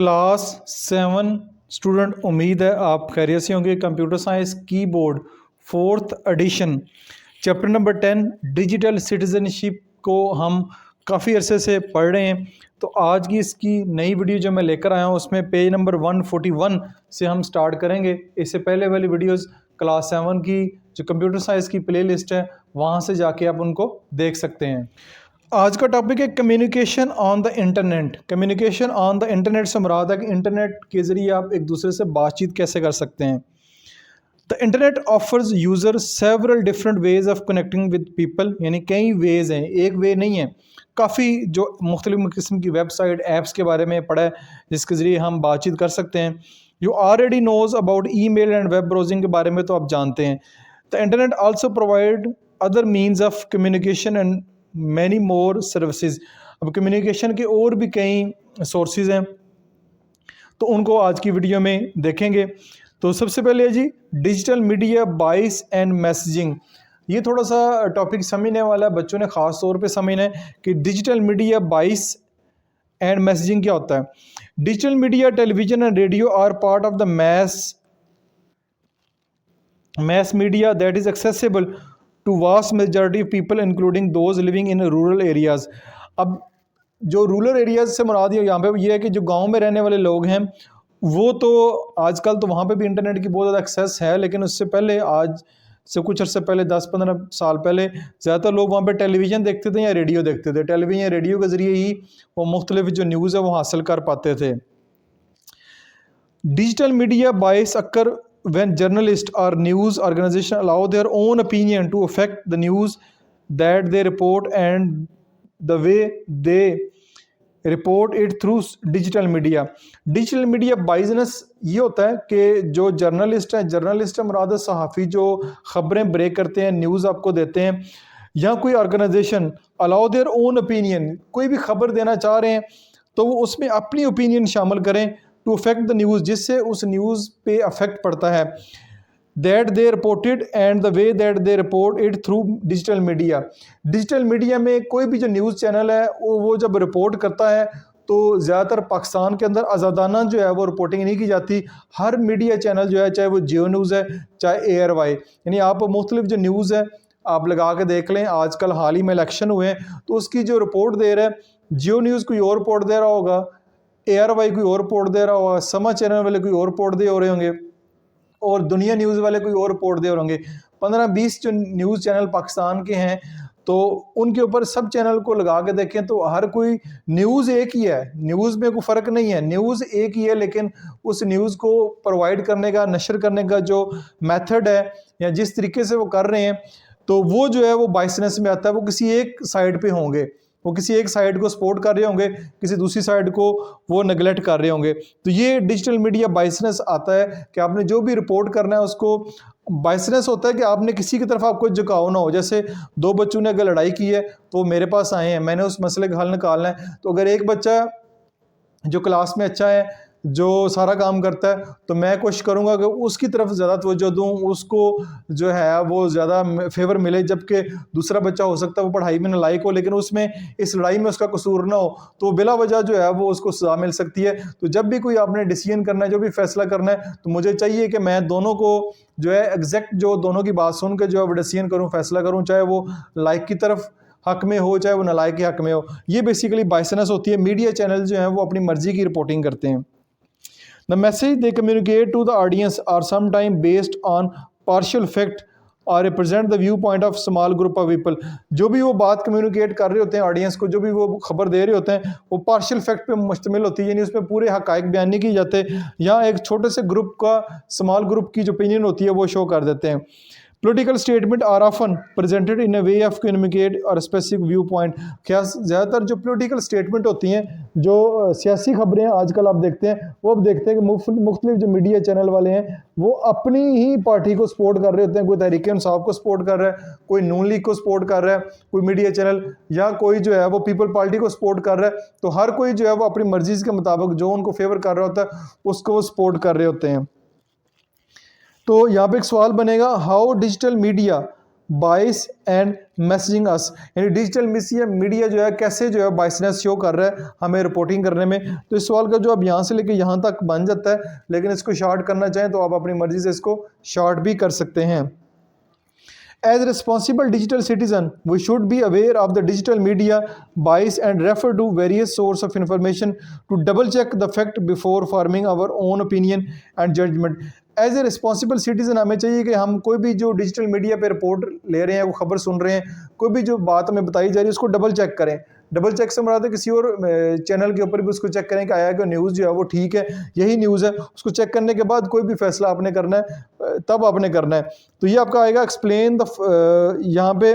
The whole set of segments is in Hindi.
क्लास 7 स्टूडेंट, उम्मीद है आप खैरियत से होंगे। Computer science keyboard 4th edition chapter number 10 digital citizenship को हम काफ़ी अरसे से पढ़ रहे हैं। तो आज की इसकी नई वीडियो जो मैं लेकर आया हूँ उसमें पेज नंबर 141 से हम स्टार्ट करेंगे। इससे पहले वाली वीडियोस क्लास 7 की जो कंप्यूटर साइंस की प्लेलिस्ट है वहाँ से जाके आप उनको देख सकते हैं। आज का टॉपिक है communication on the internet. Communication on the internet से मुराद है कि इंटरनेट के ज़रिए आप एक दूसरे से बातचीत कैसे कर सकते हैं। The internet offers user several different ways of connecting with people, यानी कई वेज़ हैं, एक वे नहीं है। काफ़ी जो मुख्तलिफ़ किस्म की वेबसाइट ऐप्स के बारे में पढ़ा है जिसके ज़रिए हम बातचीत कर सकते हैं। You already knows about email and web browsing के बारे में तो आप जानते हैं। The internet also provide other means of communication and many more services. अब कम्युनिकेशन के और भी कई सोर्सेज हैं तो उनको आज की वीडियो में देखेंगे। तो सबसे पहले है जी digital media bias and messaging. ये थोड़ा सा टॉपिक समझने वाला है, बच्चों ने ख़ास तौर पे समझना है कि digital media bias and messaging क्या होता है। Digital media television and radio are part of the mass media that is accessible to vast majority of people including those living in rural areas। अब जो रूरल एरियाज से मुराद यहाँ पे ये है कि जो गांव में रहने वाले लोग हैं वो तो आजकल तो वहाँ पे भी इंटरनेट की बहुत ज़्यादा एक्सेस है, लेकिन उससे पहले आज से कुछ अर्से पहले 10-15 साल पहले ज़्यादातर लोग वहाँ पे टेलीविज़न देखते थे या रेडियो देखते थे। टेलीविज़न या रेडियो के ज़रिए ही वो मुख्तलिफ जो न्यूज़ है वो हासिल कर पाते थे। Digital media bias occur when journalists or news organization allow their own opinion to affect the news that they report and the way they report it through digital media। Digital media biasness ये होता है कि जो जर्नलिस्ट है मुराद सहाफ़ी जो ख़बरें ब्रेक करते हैं, न्यूज़ आपको देते हैं, या कोई organisation allow their own opinion, कोई भी खबर देना चाह रहे हैं तो वो उसमें अपनी ओपिनियन शामिल करें टू अफेक्ट द न्यूज़, जिससे उस न्यूज़ पे अफेक्ट पड़ता है। That they reported and the way that they report it through digital media. Digital media में कोई भी जो न्यूज़ चैनल है वो जब रिपोर्ट करता है तो ज़्यादातर पाकिस्तान के अंदर आज़ादाना जो है वो रिपोर्टिंग नहीं की जाती। हर मीडिया चैनल जो है, चाहे वो जियो न्यूज़ है चाहे ARY, यानी आप मुख्तलिफ जो न्यूज़ है आप लगा के देख लें। आजकल हाल ही में इलेक्शन हुए हैं तो उसकी जो रिपोर्ट दे रहा है, जियो न्यूज़ कोई और रिपोर्ट दे रहा होगा, ARY कोई और रिपोर्ट दे रहा होगा, समा चैनल वाले कोई और रिपोर्ट दे हो रहे होंगे और दुनिया न्यूज़ वाले कोई और रिपोर्ट दे रहे होंगे। 15-20 जो न्यूज़ चैनल पाकिस्तान के हैं तो उनके ऊपर सब चैनल को लगा के देखें तो हर कोई न्यूज़ एक ही है, न्यूज़ में कोई फ़र्क नहीं है, न्यूज़ एक ही है, लेकिन उस न्यूज़ को प्रोवाइड करने का, नशर करने का जो मेथड है या जिस तरीके से वो कर रहे हैं तो वो जो है वो बाइसनेस में आता है। वो किसी एक साइड पे होंगे, वो किसी एक साइड को सपोर्ट कर रहे होंगे, किसी दूसरी साइड को वो नेगलेक्ट कर रहे होंगे। तो ये डिजिटल मीडिया बाइसनेस आता है कि आपने जो भी रिपोर्ट करना है उसको, बाइसनेस होता है कि आपने किसी की तरफ आपको झुकाव ना हो। जैसे दो बच्चों ने अगर लड़ाई की है तो मेरे पास आए हैं, मैंने उस मसले का हल निकालना है। तो अगर एक बच्चा जो क्लास में अच्छा है, जो सारा काम करता है, तो मैं कोशिश करूंगा कि उसकी तरफ ज़्यादा तवज्जो दूं, उसको जो है वो ज़्यादा फेवर मिले। जबकि दूसरा बच्चा हो सकता है वो पढ़ाई में नालायक हो लेकिन उसमें इस लड़ाई में उसका कसूर ना हो, तो बिला वजह जो है वो उसको सज़ा मिल सकती है। तो जब भी कोई आपने डिसीजन करना है, जो भी फैसला करना है, तो मुझे चाहिए कि मैं दोनों को जो है एग्जैक्ट जो दोनों की बात सुन के जो है वो डिसीजन करूँ, फैसला करूँ, चाहे वो लाइक की तरफ हक में हो चाहे वो नालायक के हक में हो। ये बेसिकली बाइसनेस होती है। मीडिया चैनल जो हैं वो अपनी मर्जी की रिपोर्टिंग करते हैं। The message they communicate to the audience are some time based on partial fact और represent the view point of small group of people. जो भी वो बात कम्युनिकेट कर रहे होते हैं ऑडियंस को, जो भी वो खबर दे रहे होते हैं वो पार्शियल फैक्ट पे मुश्तमिल होती है, यानी उसमें पूरे हकायक बयान नहीं किए जाते। यहाँ एक छोटे से ग्रुप का, स्मॉल ग्रुप की जो ओपिनियन होती है वो शो कर देते हैं। Political statement are often presented in a way of communicate और specific व्यू पॉइंट। क्या ज़्यादातर जो पोलिटिकल स्टेटमेंट होती हैं, जो सियासी खबरें आजकल आप देखते हैं, वो अब देखते हैं कि मुख्तलिफ जो मीडिया चैनल वाले हैं वो अपनी ही पार्टी को सपोर्ट कर रहे होते हैं। कोई तहरीक इंसाफ को सपोर्ट कर रहा है, कोई नून लीग को सपोर्ट कर रहा है कोई मीडिया चैनल, या कोई जो है वो पीपल पार्टी को सपोर्ट कर रहा है। तो हर कोई जो है वो अपनी मर्जी के मुताबिक जो उनको फेवर कर रहा होता है उसको वो सपोर्ट कर रहे होते हैं। तो यहाँ पे एक सवाल बनेगा, how digital media bias and messaging अस, यानी डिजिटल मीडिया जो है कैसे जो है बाइसनेस शो कर रहा है हमें रिपोर्टिंग करने में। तो इस सवाल का जो अब यहाँ से लेके यहाँ तक बन जाता है, लेकिन इसको शॉर्ट करना चाहें तो आप अपनी मर्जी से इसको शॉर्ट भी कर सकते हैं। As a responsible digital citizen, we should be aware of the digital media bias and refer to various sources of information to double check the fact before forming our own opinion and judgment. As a responsible citizen हमें चाहिए कि हम कोई भी जो डिजिटल मीडिया पे रिपोर्ट ले रहे हैं, वो खबर सुन रहे हैं, कोई भी जो बात हमें बताई जा रही है उसको डबल चेक करें। डबल चेक से मुराद है किसी और चैनल के ऊपर भी उसको चेक करें कि आया कि न्यूज़ जो है वो ठीक है, यही न्यूज़ है। उसको चेक करने के बाद कोई भी फैसला आपने करना है, तब आपने करना है। तो ये आपका आएगा एक्सप्लेन द, यहाँ पे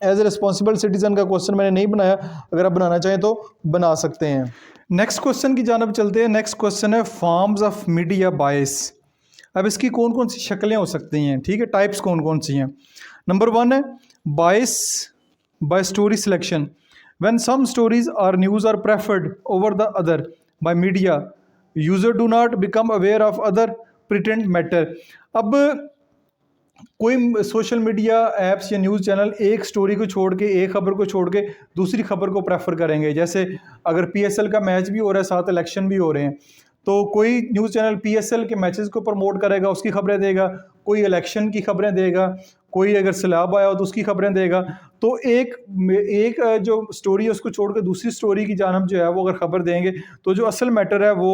एज ए रिस्पॉन्सिबल सिटीज़न का क्वेश्चन मैंने नहीं बनाया, अगर आप बनाना चाहें तो बना सकते हैं। नेक्स्ट क्वेश्चन की जानब चलते हैं। नेक्स्ट क्वेश्चन है फॉर्म्स ऑफ मीडिया बायस। अब इसकी कौन कौन सी शक्लें हो सकती हैं, ठीक है, टाइप्स कौन कौन सी हैं। नंबर 1 है bias by story selection, when some stories और news are preferred over the other by media, user do not become aware of other pretend matter. अब कोई सोशल मीडिया ऐप्स या न्यूज़ चैनल एक स्टोरी को छोड़ के, एक खबर को छोड़ के दूसरी खबर को प्रेफर करेंगे। जैसे अगर PSL का मैच भी हो रहा है, साथ इलेक्शन भी हो रहे हैं, तो कोई न्यूज़ चैनल PSL के मैचेस को प्रमोट करेगा, उसकी खबरें देगा, कोई इलेक्शन की खबरें देगा, कोई अगर सैलाब आया हो तो उसकी खबरें देगा। तो एक जो स्टोरी है उसको छोड़ कर दूसरी स्टोरी की जानब जो है वो अगर खबर देंगे तो जो असल मैटर है वो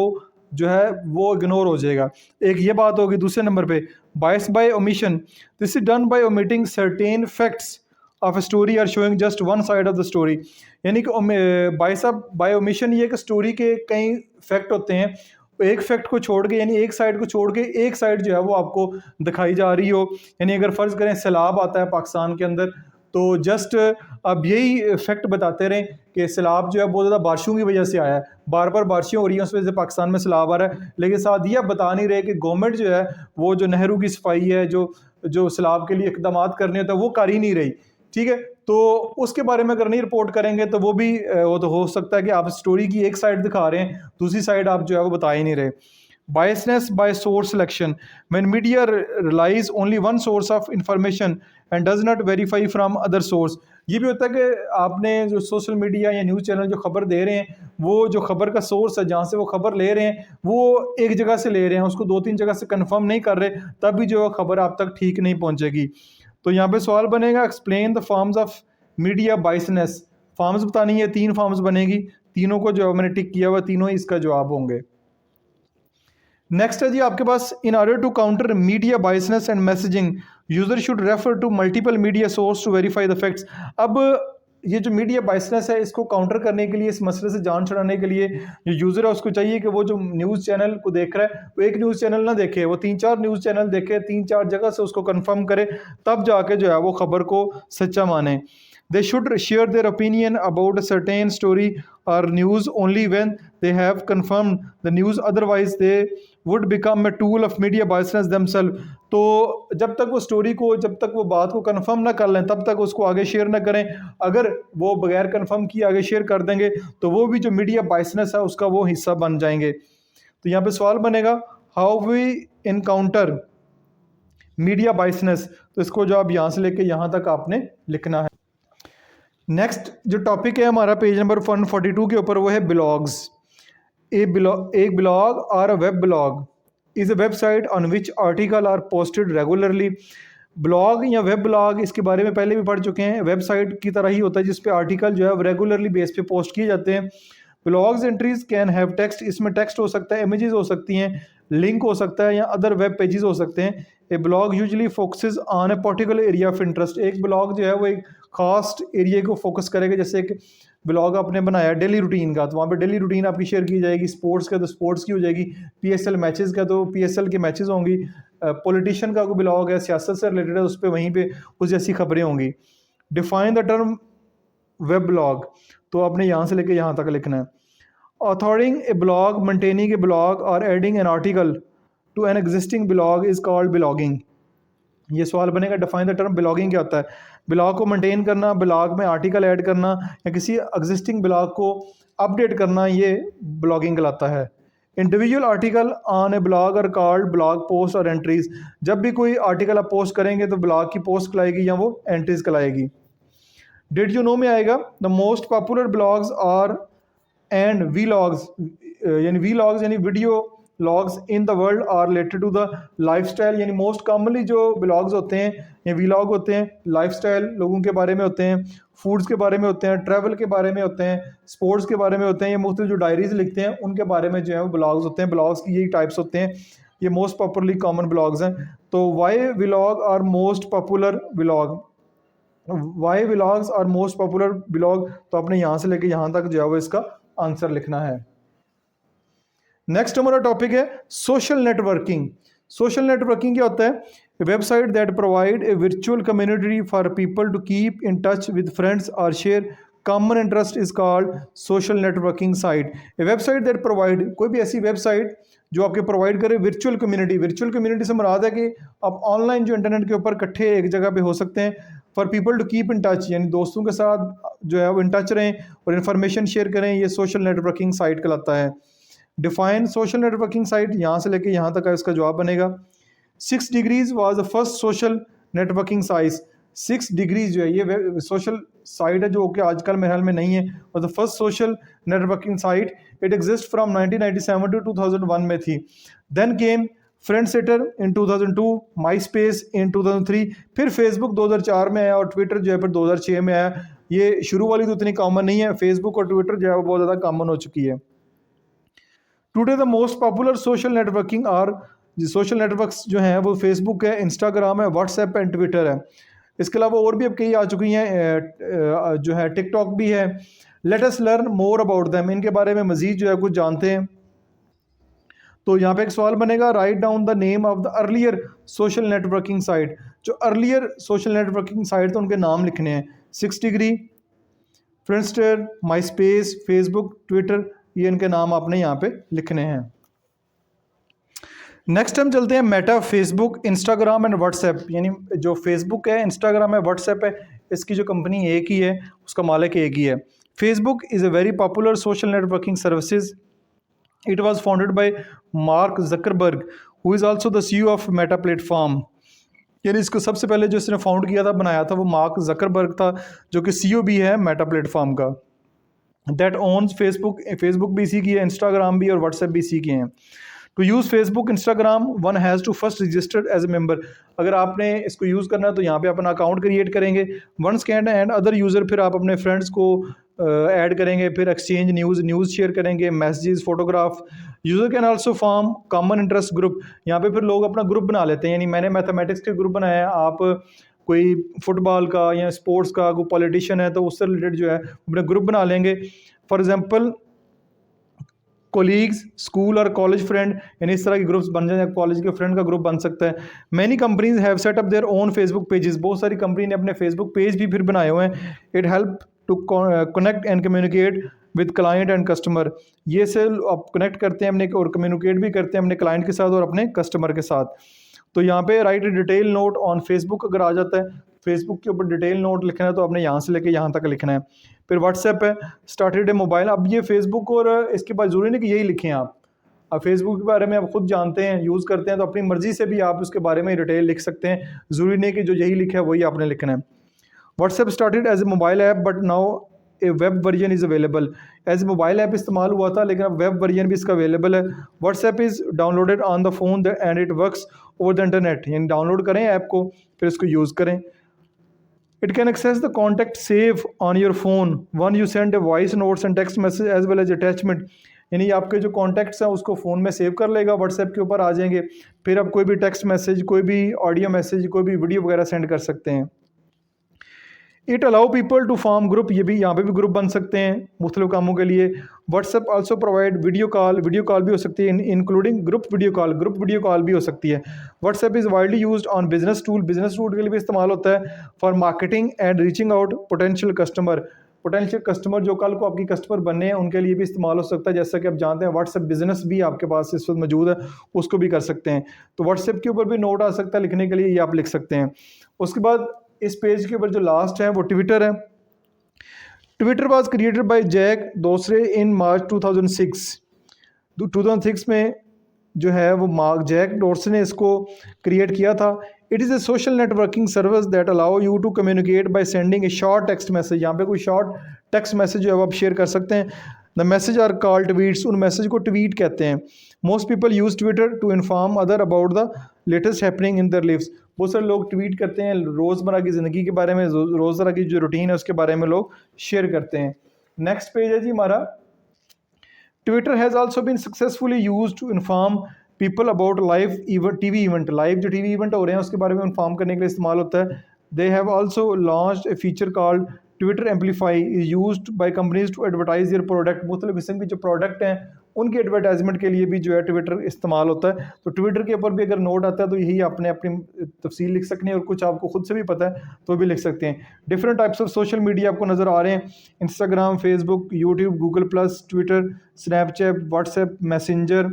जो है वो इग्नोर हो जाएगा। एक ये बात होगी। दूसरे नंबर पे bias by omission, this is done by omitting certain facts of a story or showing just one side of the story. यानी कि बायस बाय ओमिशन ये कि स्टोरी के कई फैक्ट होते हैं, एक फैक्ट को छोड़ के, यानी एक साइड को छोड़ के एक साइड जो है वो आपको दिखाई जा रही हो। यानी अगर फ़र्ज़ करें सैलाब आता है पाकिस्तान के अंदर, तो जस्ट अब यही फैक्ट बताते रहें कि सैलाब जो है बहुत ज़्यादा बारिशों की वजह से आया है, बार बार बारिशें हो रही हैं, उस वजह से पाकिस्तान में सैलाब आ रहा है। लेकिन साथ ये बता नहीं रहे कि गवर्नमेंट जो है वो जो नहरों की सफाई है, जो सैलाब के लिए इकदाम करने होते हैं, वो कर ही नहीं रही, ठीक है। तो उसके बारे में अगर नहीं रिपोर्ट करेंगे तो वो तो हो सकता है कि आप स्टोरी की एक साइड दिखा रहे हैं, दूसरी साइड आप जो है वो बता ही नहीं रहे। Biasness by source selection, when media relies only one source of information and does not verify from other source। ये भी होता है कि आपने जो सोशल मीडिया या न्यूज़ चैनल जो खबर दे रहे हैं, वो जो खबर का सोर्स है जहाँ से वो खबर ले रहे हैं वो एक जगह से ले रहे हैं, उसको 2-3 जगह से कंफर्म नहीं कर रहे, तब भी जो खबर आप तक ठीक नहीं पहुँचेगी। तो यहाँ पे सवाल बनेगा explain the forms of media बाइसनेस। Forms बतानी है, 3 फॉर्म्स बनेगी, तीनों को जो मैंने टिक किया हुआ तीनों ही इसका जवाब होंगे। नेक्स्ट है जी आपके पास, in order to counter media biasness and messaging user should refer to multiple media source to verify the facts. अब ये जो मीडिया बायसनेस है इसको काउंटर करने के लिए, इस मसले से जान छुड़ाने के लिए जो यूज़र है उसको चाहिए कि वो जो न्यूज़ चैनल को देख रहा है वो एक न्यूज़ चैनल ना देखे, वो 3-4 न्यूज़ चैनल देखे, 3-4 जगह से उसको कंफर्म करे, तब जाके जो है वो खबर को सच्चा माने। They should share their opinion about a certain story or news only when they have confirmed the news, otherwise they would become a tool of media biasness themselves। तो जब तक वो स्टोरी को, जब तक वो बात को कंफर्म ना कर लें तब तक उसको आगे शेयर ना करें। अगर वो बगैर कंफर्म किए आगे शेयर कर देंगे तो वो भी जो मीडिया बायसनेस है उसका वो हिस्सा बन जाएंगे। तो यहाँ पे सवाल बनेगा how we encounter media biasness. तो इसको जो आप यहाँ से लेके यहाँ तक आपने लिखना है। नेक्स्ट जो टॉपिक है हमारा पेज नंबर 142 के ऊपर वो है ब्लॉग्स। एक blog or a web blog is a website on which article are posted regularly. Blog या वेब ब्लॉग इसके बारे में पहले भी पढ़ चुके हैं, वेबसाइट की तरह ही होता है जिस पे आर्टिकल जो है रेगुलरली बेस पे पोस्ट किए जाते हैं। Blogs entries can have text, इसमें टेक्स्ट हो सकता है, इमेजेस हो सकती हैं, लिंक हो सकता है या अदर वेब पेजेस हो सकते हैं। A blog usually focuses on a particular area of interest. एक ब्लॉग जो है वो एक खास एरिया को फोकस करेगा। जैसे एक ब्लॉग आपने बनाया डेली रूटीन का, तो वहाँ पे डेली रूटीन आपकी शेयर की जाएगी। स्पोर्ट्स का तो स्पोर्ट्स की हो जाएगी, PSL मैचेस का तो PSL के मैचेस होंगी। पॉलिटिशियन का कोई ब्लॉग है, सियासत से रिलेटेड है, उस पर वहीं पे उस जैसी खबरें होंगी। Define the term web blog, तो आपने यहाँ से लेकर यहाँ तक लिखना है। Authoring a blog, maintaining a blog और adding an article to an existing blog is called blogging. ये सवाल बनेगा डिफाइन द टर्म ब्लॉगिंग क्या होता है। ब्लॉग को मेंटेन करना, ब्लॉग में आर्टिकल ऐड करना या किसी एग्जिस्टिंग ब्लॉग को अपडेट करना, ये ब्लॉगिंग कहलाता है। Individual article on a blog are called blog post or entries. जब भी कोई आर्टिकल आप पोस्ट करेंगे तो ब्लॉग की पोस्ट कहलाएगी या वो एंट्रीज कहलाएगी। डिड यू नो में आएगा the most popular blogs are and vlogs, यानी वीलॉग्स यानी video logs in the world are related to the lifestyle, यानी मोस्ट कॉमनली जो ब्लॉग्स होते हैं या वीलॉग होते हैं लाइफस्टाइल लोगों के बारे में होते हैं, फूड्स के बारे में होते हैं, ट्रैवल के बारे में होते हैं, स्पोर्ट्स के बारे में होते हैं, ये मुख्तलिफ जो डायरीज लिखते हैं उनके बारे में जो है वो ब्लॉग्स होते हैं। ब्लॉग्स की यही टाइप्स होते हैं, ये मोस्ट पॉपुलरली कॉमन ब्लॉग्स हैं। तो why vlog are most popular vlog, why vlogs are most popular vlog, तो आपने यहाँ से लेके यहाँ तक जो है वो इसका आंसर लिखना है। नेक्स्ट हमारा टॉपिक है सोशल नेटवर्किंग। सोशल नेटवर्किंग क्या होता है? Website that provide a virtual community for people to keep in touch with friends और share common interest is called social networking site. A website that provide, कोई भी ऐसी वेबसाइट जो आपके प्रोवाइड करे वर्चुअल कम्युनिटी। वर्चुअल कम्युनिटी से मुराद है कि आप ऑनलाइन जो इंटरनेट के ऊपर इकट्ठे एक जगह पे हो सकते हैं। For people to keep in touch, यानी दोस्तों के साथ जो है वो इन टच रहें और इन्फॉर्मेशन शेयर करें, ये सोशल नेटवर्किंग साइट कहलाता है। डिफाइन सोशल नेटवर्किंग साइट, यहाँ से लेके यहाँ तक का इसका जवाब बनेगा 6 degrees was the first social networking site. 6 degrees जो है ये सोशल साइट है जो कि आजकल मेरे ख्याल में नहीं है, और the first social networking site it exist from 1997 to 2001 में थी। Then came फ्रेंडसेटर in 2002, my space in 2003, फिर फेसबुक 2004 में आया और ट्विटर जो है फिर 2006 में आया। ये शुरू वाली तो इतनी कॉमन नहीं है, फेसबुक और ट्विटर जो है वो बहुत ज़्यादा कॉमन हो चुकी है। Today the most popular social networking are, social networks जो हैं वो फेसबुक है, इंस्टाग्राम है, व्हाट्सएप एंड ट्विटर है। इसके अलावा और भी अब कई आ चुकी हैं, जो है टिकटॉक भी है। Let us learn more about them, इनके बारे में मजीद जो है कुछ जानते हैं। तो यहाँ पे एक सवाल बनेगा, write down the name of the earlier social networking site. जो अर्लियर सोशल नेटवर्किंग साइट तो उनके नाम लिखने हैं। 6 degree, Friendster, MySpace, Facebook, Twitter, ये इनके नाम आपने यहाँ पे लिखने हैं। नेक्स्ट हम चलते हैं Meta, Facebook, Instagram and WhatsApp. यानी जो फेसबुक है, इंस्टाग्राम है, व्हाट्सएप है, इसकी जो कंपनी एक ही है, उसका मालिक एक ही है। Facebook is a very popular social networking services. It was founded by mark Zuckerberg who is also the CEO of Meta platform. यानी इसको सबसे पहले जो इसने फाउंड किया था, बनाया था, वो मार्क जकरबर्ग था, जो कि CEO भी है मेटा प्लेटफॉर्म का। दैट ओन्स फेसबुक, फेसबुक भी इसी की है, इंस्टाग्राम भी और व्हाट्सएप भी इसी के हैं। To use Facebook Instagram one has to first registered as a member. अगर आपने इसको यूज़ करना है तो यहाँ पे अपना अकाउंट क्रिएट करेंगे, once can and other user, फिर आप अपने फ्रेंड्स को ऐड करेंगे, फिर एक्सचेंज न्यूज़ शेयर करेंगे, messages, photograph. User can also form common interest group. यहाँ पे फिर लोग अपना ग्रुप बना लेते हैं, यानी मैंने मैथमेटिक्स के ग्रुप बनाया है, आप कोई फुटबॉल का या स्पोर्ट्स का, कोई पॉलिटिशियन है तो उससे रिलेटेड जो है अपने ग्रुप बना लेंगे। फॉर एग्जांपल कोलीग्स, स्कूल और कॉलेज फ्रेंड, यानी इस तरह के ग्रुप्स बन जाए, कॉलेज के फ्रेंड का ग्रुप बन सकता है। Many companies have set up their own Facebook pages. बहुत सारी कंपनी ने अपने फेसबुक पेज भी फिर बनाए हुए हैं। It help to connect and communicate with client and customer. ये से आप कनेक्ट करते हैं अपने और कम्युनिकेट भी करते हैं अपने क्लाइंट के साथ और अपने कस्टमर के साथ। तो यहाँ पे right A detail note on Facebook अगर आ जाता है, फेसबुक के ऊपर डिटेल नोट लिखना है तो आपने यहाँ से लेके यहाँ तक लिखना है। फिर व्हाट्सएप है, स्टार्टेड ए मोबाइल। अब ये फेसबुक और इसके बाद ज़रूरी नहीं कि यही लिखें आप, अब फेसबुक के बारे में आप खुद जानते हैं, यूज़ करते हैं, तो अपनी मर्ज़ी से भी आप उसके बारे में डिटेल लिख सकते हैं। ज़रूरी नहीं कि जो यही लिखा है वही आपने लिखना है। WhatsApp started as a mobile app but now a web version is available. As a mobile app इस्तेमाल हुआ था लेकिन अब वेब वर्जन भी इसका अवेलेबल है। WhatsApp is downloaded on the phone and it works over the internet. यानी डाउनलोड करें ऐप को, फिर इसको यूज़ करें। It can access the contact save on your phone when you send a voice notes and text message as well as attachment। यानी आपके जो कॉन्टैक्ट्स हैं उसको फ़ोन में सेव कर लेगा, व्हाट्सएप के ऊपर आ जाएंगे, फिर आप कोई भी टेक्स्ट मैसेज, कोई भी ऑडियो मैसेज, कोई भी वीडियो वगैरह सेंड कर सकते हैं। It allow people to form group, ये भी यहाँ पे भी ग्रुप बन सकते हैं मुख्तलिफ कामों के लिए। WhatsApp also provide video call भी हो सकती है, इंक्लूडिंग ग्रुप वीडियो कॉल भी हो सकती है। WhatsApp is widely used on business tool के लिए भी इस्तेमाल होता है। For marketing and reaching out potential customer जो कल को आपकी कस्टमर बनने हैं उनके लिए भी इस्तेमाल हो सकता है। जैसा कि आप जानते हैं व्हाट्सएप बिजनेस भी आपके पास इस वक्त मौजूद है, उसको भी कर सकते हैं। तो व्हाट्सएप के ऊपर भी नोट आ सकता है लिखने के लिए, ये आप लिख सकते हैं। उसके बाद इस पेज के ऊपर जो लास्ट है वो ट्विटर है। Twitter was created by Jack Dorsey in March 2006। 2006 में जो है वो मार्क जैक डॉर्सी ने इसको क्रिएट किया था। It is a social networking service that allow you to communicate by sending a short text message. यहाँ पे कोई शॉर्ट टेक्स्ट मैसेज जो है वो आप शेयर कर सकते हैं। The message are called tweets, उन मैसेज को ट्वीट कहते हैं। Most people use Twitter to inform other about the latest happening in their lives. बहुत सारे लोग ट्वीट करते हैं रोज़मर्रा की ज़िंदगी के बारे में, रोज़मर्रा की जो रूटीन है उसके बारे में लोग शेयर करते हैं। नेक्स्ट पेज है जी हमारा। Twitter has also been successfully use to inform people about live event, TV event, live जो टीवी इवेंट हो रहे हैं उसके बारे में इन्फॉर्म करने के लिए इस्तेमाल होता है। They have also launched a feature called Twitter amplify is used by companies to advertise their product. मुख्तलिफ किस्म के जो प्रोडक्ट हैं उनके एडवर्टाइजमेंट के लिए भी जो है ट्विटर इस्तेमाल होता है। तो ट्विटर के ऊपर भी अगर नोट आता है तो यही आपने अपनी तफसील लिख सकनी है, और कुछ आपको खुद से भी पता है तो भी लिख सकते हैं। Different types of social media आपको नज़र आ रहे हैं, Instagram, Facebook, YouTube, Google Plus, Twitter, Snapchat, WhatsApp, Messenger,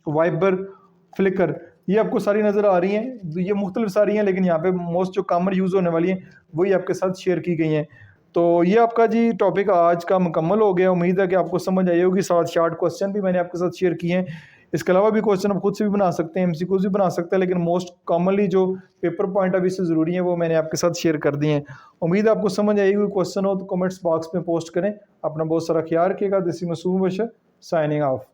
Viber, Flickr, ये आपको सारी नज़र आ रही हैं। ये मुख्तलिफ सारी हैं, लेकिन यहाँ पे मोस्ट जो कॉमन यूज़ होने वाली हैं वही आपके साथ शेयर की गई हैं। तो ये आपका जी टॉपिक आज का मुकम्मल हो गया। उम्मीद है कि आपको समझ आई होगी। साथ शार्ट क्वेश्चन भी मैंने आपके साथ शेयर किए हैं। इसके अलावा भी क्वेश्चन आप खुद से भी बना सकते हैं, MCQs भी बना सकते हैं, लेकिन मोस्ट कॉमनली जो पेपर पॉइंट अभी से ज़रूरी है वो मैंने आपके साथ शेयर कर दिए हैं। उम्मीद है आपको समझ आई होगी। क्वेश्चन हो तो कमेंट्स बॉक्स में पोस्ट करें। अपना बहुत सारा ख्याल रखिएगा। दिस इज मासूम बशर साइनिंग ऑफ।